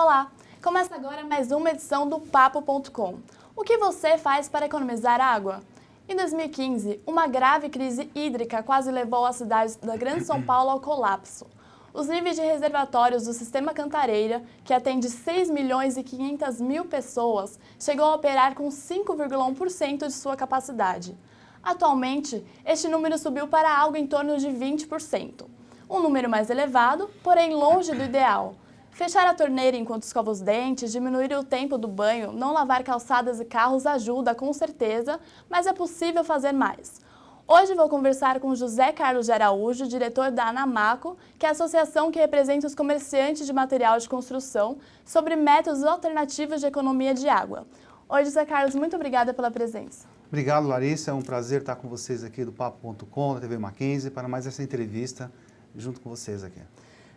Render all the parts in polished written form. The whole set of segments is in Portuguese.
Olá! Começa agora mais uma edição do Papo.com. O que você faz para economizar água? Em 2015, uma grave crise hídrica quase levou a cidade da Grande São Paulo ao colapso. Os níveis de reservatórios do Sistema Cantareira, que atende 6 milhões e 500 mil pessoas, chegou a operar com 5,1% de sua capacidade. Atualmente, este número subiu para algo em torno de 20%. Um número mais elevado, porém longe do ideal. Fechar a torneira enquanto escova os dentes, diminuir o tempo do banho, não lavar calçadas e carros ajuda com certeza, mas é possível fazer mais. Hoje vou conversar com José Carlos de Araújo, diretor da Anamaco, que é a associação que representa os comerciantes de material de construção, sobre métodos alternativos de economia de água. Oi, José Carlos, muito obrigada pela presença. Obrigado, Larissa. É um prazer estar com vocês aqui do Papo.com, da TV Mackenzie, para mais essa entrevista junto com vocês aqui.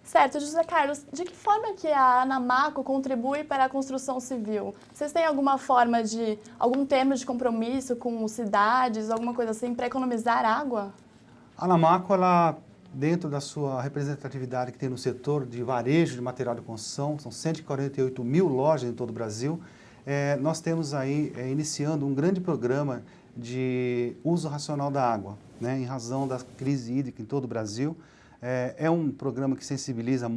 Certo, José Carlos, de que forma que a Anamaco contribui para a construção civil? Vocês têm alguma forma de, algum termo de compromisso com cidades, alguma coisa assim, para economizar água? A Anamaco, ela, dentro da sua representatividade que tem no setor de varejo de material de construção, são 148 mil lojas em todo o Brasil, nós temos aí iniciando um grande programa de uso racional da água, né, em razão da crise hídrica em todo o Brasil. É um programa que sensibiliza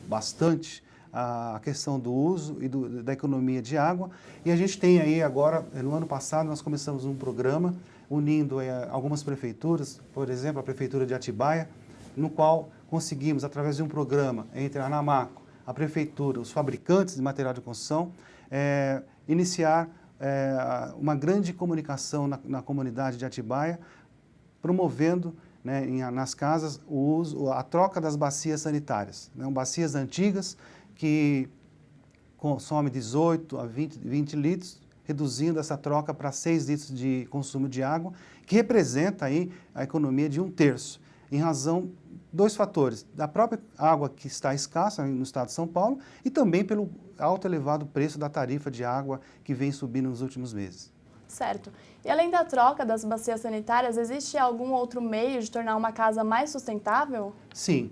bastante, a questão do uso e da economia de água. E a gente tem aí agora, no ano passado, nós começamos um programa unindo algumas prefeituras, por exemplo, a Prefeitura de Atibaia, no qual conseguimos, através de um programa entre a Anamaco, a Prefeitura, os fabricantes de material de construção, iniciar uma grande comunicação na comunidade de Atibaia, promovendo, né, nas casas a troca das bacias sanitárias, né, bacias antigas que consomem 18 a 20 litros, reduzindo essa troca para 6 litros de consumo de água, que representa aí a economia de 1/3, em razão dois fatores, da própria água que está escassa no estado de São Paulo e também pelo alto elevado preço da tarifa de água que vem subindo nos últimos meses. Certo. E além da troca das bacias sanitárias, existe algum outro meio de tornar uma casa mais sustentável? Sim.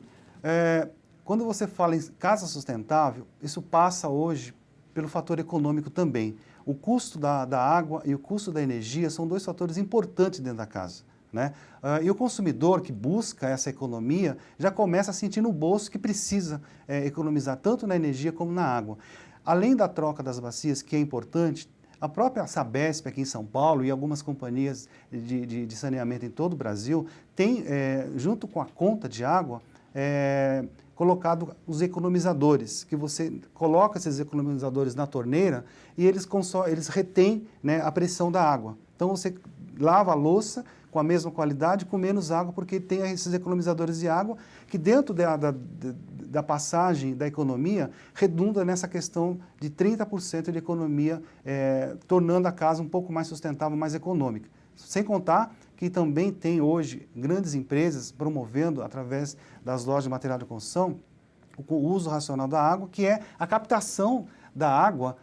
Quando você fala em casa sustentável, isso passa hoje pelo fator econômico também. O custo da água e o custo da energia são dois fatores importantes dentro da casa, né? E o consumidor que busca essa economia já começa a sentir no bolso que precisa economizar tanto na energia como na água. Além da troca das bacias, que é importante, a própria Sabesp aqui em São Paulo e algumas companhias de saneamento em todo o Brasil tem, junto com a conta de água, colocado os economizadores, que você coloca esses economizadores na torneira e eles retêm, né, a pressão da água. Então você lava a louça com a mesma qualidade, com menos água, porque tem esses economizadores de água que dentro da passagem da economia redunda nessa questão de 30% de economia, tornando a casa um pouco mais sustentável, mais econômica. Sem contar que também tem hoje grandes empresas promovendo, através das lojas de material de construção, o uso racional da água, que é a captação da água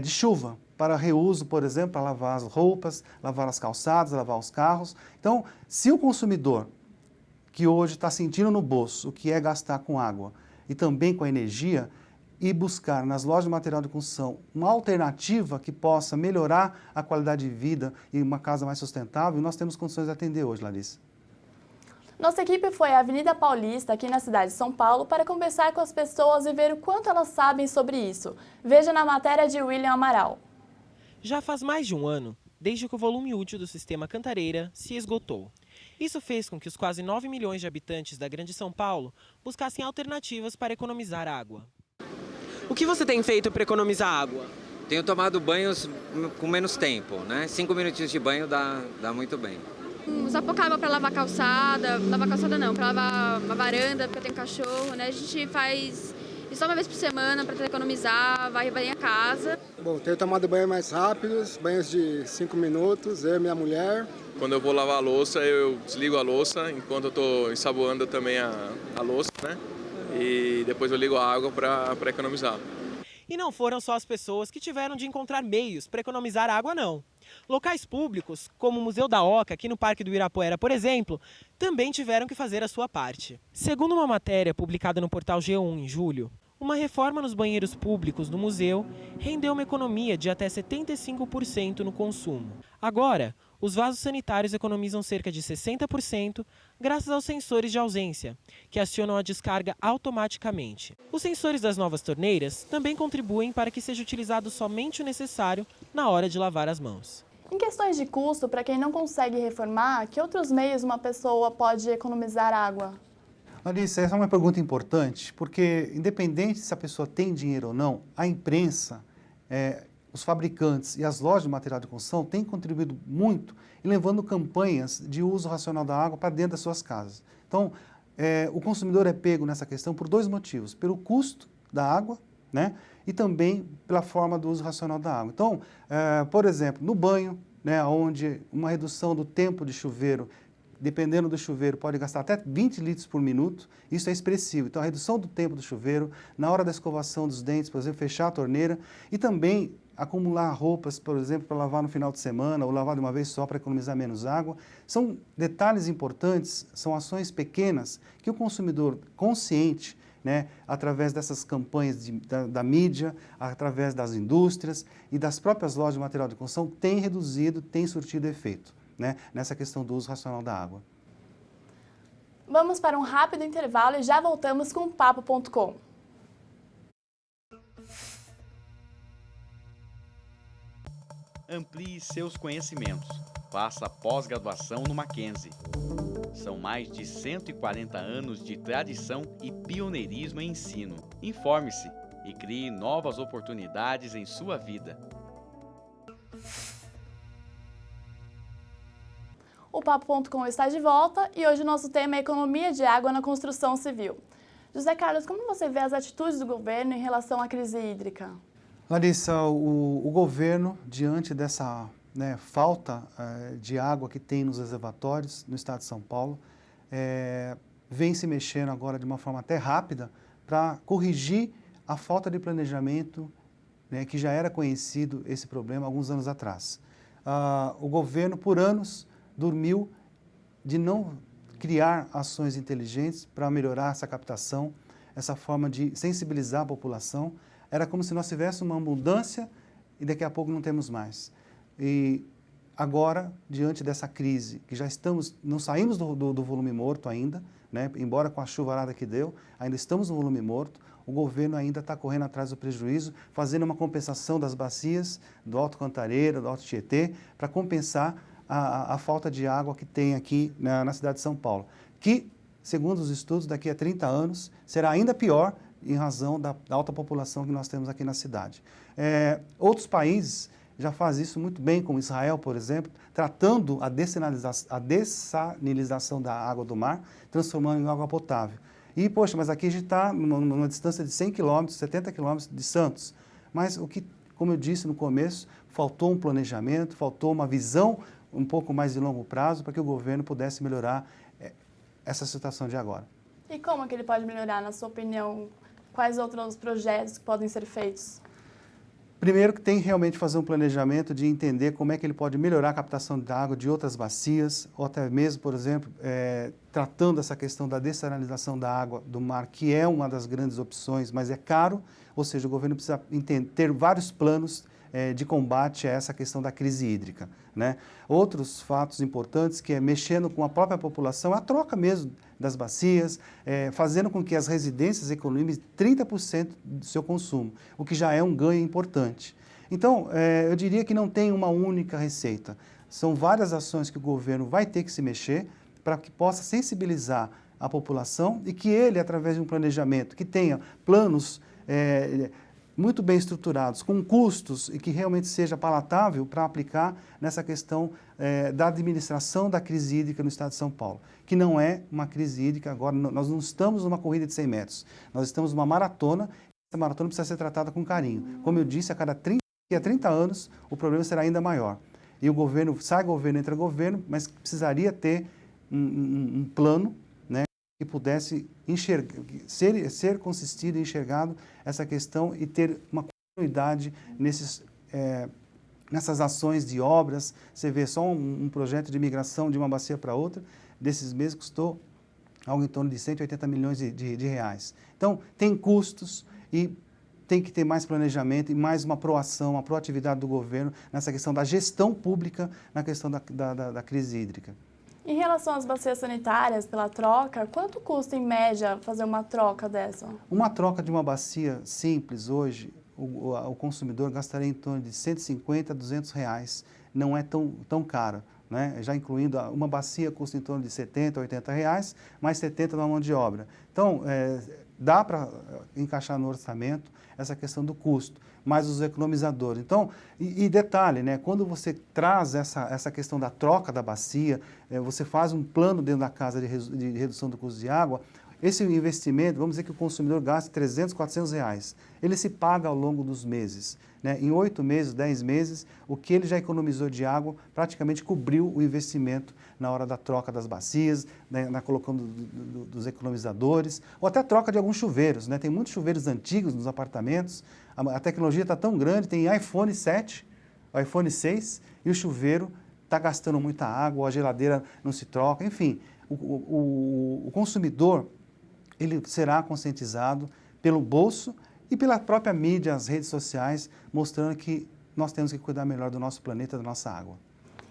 de chuva, para reuso, por exemplo, para lavar as roupas, lavar as calçadas, lavar os carros. Então, se o consumidor que hoje está sentindo no bolso o que é gastar com água e também com a energia, e buscar nas lojas de material de construção uma alternativa que possa melhorar a qualidade de vida e uma casa mais sustentável, nós temos condições de atender hoje, Larissa. Nossa equipe foi à Avenida Paulista, aqui na cidade de São Paulo, para conversar com as pessoas e ver o quanto elas sabem sobre isso. Veja na matéria de William Amaral. Já faz mais de um ano, desde que o volume útil do Sistema Cantareira se esgotou. Isso fez com que os quase 9 milhões de habitantes da Grande São Paulo buscassem alternativas para economizar água. O que você tem feito para economizar água? Tenho tomado banhos com menos tempo, né? 5 minutinhos de banho dá muito bem. Usar pouca água para lavar calçada não, para lavar uma varanda, porque eu tenho cachorro, né? A gente faz isso só uma vez por semana para economizar, vai a casa. Bom, tenho tomado banhos mais rápidos, banhos de 5 minutos, eu e minha mulher. Quando eu vou lavar a louça, eu desligo a louça, enquanto eu estou ensaboando também a louça, né? E depois eu ligo a água para economizar. E não foram só as pessoas que tiveram de encontrar meios para economizar água, não. Locais públicos, como o Museu da Oca, aqui no Parque do Ibirapuera, por exemplo, também tiveram que fazer a sua parte. Segundo uma matéria publicada no portal G1 em julho, Uma reforma nos banheiros públicos do museu rendeu uma economia de até 75% no consumo. Agora, os vasos sanitários economizam cerca de 60% graças aos sensores de ausência, que acionam a descarga automaticamente. Os sensores das novas torneiras também contribuem para que seja utilizado somente o necessário na hora de lavar as mãos. Em questões de custo, para quem não consegue reformar, que outros meios uma pessoa pode economizar água? Larissa, essa é uma pergunta importante, porque independente se a pessoa tem dinheiro ou não, a imprensa, os fabricantes e as lojas de material de construção têm contribuído muito em levando campanhas de uso racional da água para dentro das suas casas. Então, o consumidor é pego nessa questão por dois motivos: pelo custo da água, né, e também pela forma do uso racional da água. Então, por exemplo, no banho, né, onde uma redução do tempo de chuveiro, dependendo do chuveiro, pode gastar até 20 litros por minuto, isso é expressivo. Então, a redução do tempo do chuveiro, na hora da escovação dos dentes, por exemplo, fechar a torneira e também acumular roupas, por exemplo, para lavar no final de semana ou lavar de uma vez só para economizar menos água. São detalhes importantes, são ações pequenas que o consumidor consciente, né, através dessas campanhas da mídia, através das indústrias e das próprias lojas de material de construção, tem reduzido, tem surtido efeito, né, nessa questão do uso racional da água. Vamos para um rápido intervalo e já voltamos com o Papo.com. Amplie seus conhecimentos. Faça pós-graduação no Mackenzie. São mais de 140 anos de tradição e pioneirismo em ensino. Informe-se e crie novas oportunidades em sua vida. O Papo.com está de volta e hoje o nosso tema é economia de água na construção civil. José Carlos, como você vê as atitudes do governo em relação à crise hídrica? Larissa, o governo, diante dessa falta de água que tem nos reservatórios no estado de São Paulo, vem se mexendo agora de uma forma até rápida para corrigir a falta de planejamento, né, que já era conhecido esse problema alguns anos atrás. O governo, por anos, dormiu de não criar ações inteligentes para melhorar essa captação, essa forma de sensibilizar a população. Era como se nós tivéssemos uma abundância e daqui a pouco não temos mais. E agora, diante dessa crise, que já não saímos do volume morto ainda, né, embora com a chuvarada que deu, ainda estamos no volume morto, o governo ainda está correndo atrás do prejuízo, fazendo uma compensação das bacias, do Alto Cantareira, do Alto Tietê, para compensar a falta de água que tem aqui na cidade de São Paulo, que, segundo os estudos, daqui a 30 anos será ainda pior em razão da alta população que nós temos aqui na cidade. Outros países já fazem isso muito bem, como Israel, por exemplo, tratando a dessalinização da água do mar, transformando em água potável. E, poxa, mas aqui a gente está numa distância de 100 quilômetros, 70 quilômetros de Santos. Mas o que, como eu disse no começo, faltou um planejamento, faltou uma visão um pouco mais de longo prazo para que o governo pudesse melhorar essa situação de agora. E como que ele pode melhorar, na sua opinião? Quais outros projetos que podem ser feitos? Primeiro que tem que realmente fazer um planejamento de entender como é que ele pode melhorar a captação de água de outras bacias, ou até mesmo, por exemplo, tratando essa questão da dessalinização da água do mar, que é uma das grandes opções, mas é caro, ou seja, o governo precisa ter vários planos de combate a essa questão da crise hídrica, né? Outros fatos importantes que é mexendo com a própria população, a troca mesmo das bacias, fazendo com que as residências economizem 30% do seu consumo, o que já é um ganho importante. Então, eu diria que não tem uma única receita. São várias ações que o governo vai ter que se mexer para que possa sensibilizar a população e que ele, através de um planejamento, que tenha planos muito bem estruturados, com custos e que realmente seja palatável para aplicar nessa questão da administração da crise hídrica no estado de São Paulo, que não é uma crise hídrica agora, nós não estamos numa corrida de 100 metros, nós estamos numa maratona, essa maratona precisa ser tratada com carinho. Como eu disse, a 30 anos o problema será ainda maior. E o governo, sai governo, entra governo, mas precisaria ter um plano, né, que pudesse ser consistido e enxergado essa questão e ter uma continuidade nessas ações de obras. Você vê só um projeto de migração de uma bacia para outra, desses meses custou algo em torno de 180 milhões de reais. Então, tem custos e tem que ter mais planejamento e mais uma proação, uma proatividade do governo nessa questão da gestão pública, na questão da crise hídrica. Em relação às bacias sanitárias, pela troca, quanto custa em média fazer uma troca dessa? Uma troca de uma bacia simples hoje, o consumidor gastaria em torno de 150 a 200 reais, não é tão caro, né? Já incluindo, uma bacia custa em torno de 70 a 80 reais, mais 70 na mão de obra. Então, dá para encaixar no orçamento essa questão do custo, mais os economizadores. Então, e detalhe, né, quando você traz essa questão da troca da bacia, você faz um plano dentro da casa de redução do custo de água, esse investimento, vamos dizer que o consumidor gasta 300, 400 reais, ele se paga ao longo dos meses. Né? Em 8 meses, 10 meses, o que ele já economizou de água praticamente cobriu o investimento na hora da troca das bacias, né? Na colocando dos economizadores, ou até troca de alguns chuveiros. Né? Tem muitos chuveiros antigos nos apartamentos, a tecnologia está tão grande, tem iPhone 7, iPhone 6, e o chuveiro está gastando muita água, a geladeira não se troca, enfim, o consumidor ele será conscientizado pelo bolso e pela própria mídia, as redes sociais, mostrando que nós temos que cuidar melhor do nosso planeta, da nossa água.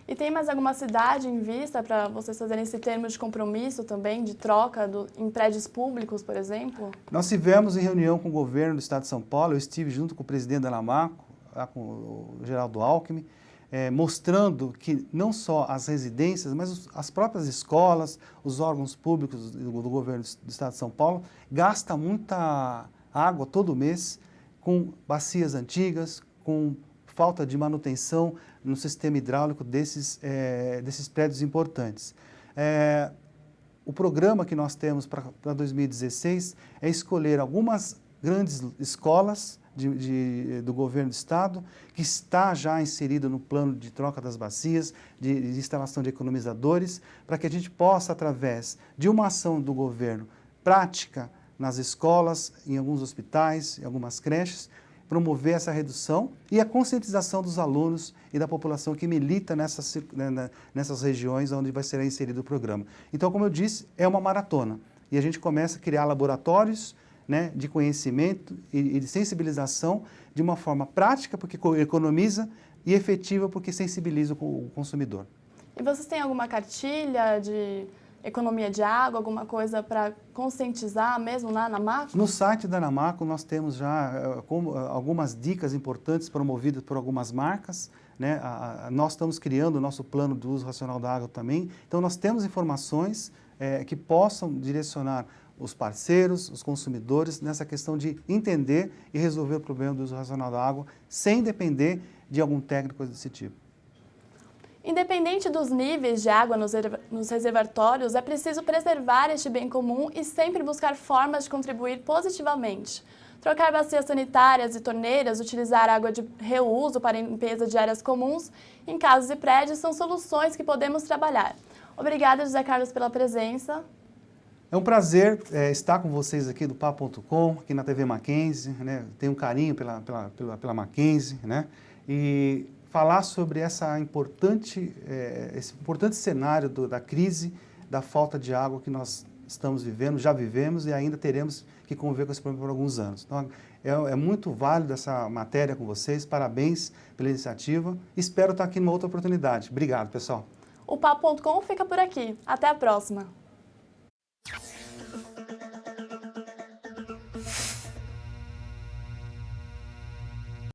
E tem mais alguma cidade em vista para vocês fazerem esse termo de compromisso também, de troca em prédios públicos, por exemplo? Nós tivemos em reunião com o governo do Estado de São Paulo, eu estive junto com o presidente da ANAMACO, com o Geraldo Alckmin, mostrando que não só as residências, mas as próprias escolas, os órgãos públicos do governo do Estado de São Paulo, gastam muita água todo mês com bacias antigas, com falta de manutenção no sistema hidráulico desses prédios importantes. O programa que nós temos para 2016 é escolher algumas grandes escolas do governo do estado, que está já inserido no plano de troca das bacias, de instalação de economizadores, para que a gente possa, através de uma ação do governo prática nas escolas, em alguns hospitais, em algumas creches, promover essa redução e a conscientização dos alunos e da população que milita nessas regiões onde vai ser inserido o programa. Então, como eu disse, é uma maratona e a gente começa a criar laboratórios, né, de conhecimento e de sensibilização de uma forma prática, porque economiza, e efetiva, porque sensibiliza o consumidor. E vocês têm alguma cartilha de economia de água, alguma coisa para conscientizar mesmo na ANAMACO? No site da ANAMACO nós temos já algumas dicas importantes promovidas por algumas marcas, né? Nós estamos criando o nosso plano de uso racional da água também, então nós temos informações que possam direcionar os parceiros, os consumidores, nessa questão de entender e resolver o problema do uso racional da água, sem depender de algum técnico desse tipo. Independente dos níveis de água nos reservatórios, é preciso preservar este bem comum e sempre buscar formas de contribuir positivamente. Trocar bacias sanitárias e torneiras, utilizar água de reuso para limpeza de áreas comuns em casas e prédios são soluções que podemos trabalhar. Obrigada, José Carlos, pela presença. É um prazer estar com vocês aqui do Papo.com, aqui na TV Mackenzie, né? Tenho um carinho pela Mackenzie, né? E falar sobre esse importante cenário da crise, da falta de água que nós estamos vivendo, já vivemos e ainda teremos que conviver com esse problema por alguns anos. Então, é muito válido essa matéria com vocês, parabéns pela iniciativa, espero estar aqui numa outra oportunidade. Obrigado, pessoal. O Papo.com fica por aqui. Até a próxima.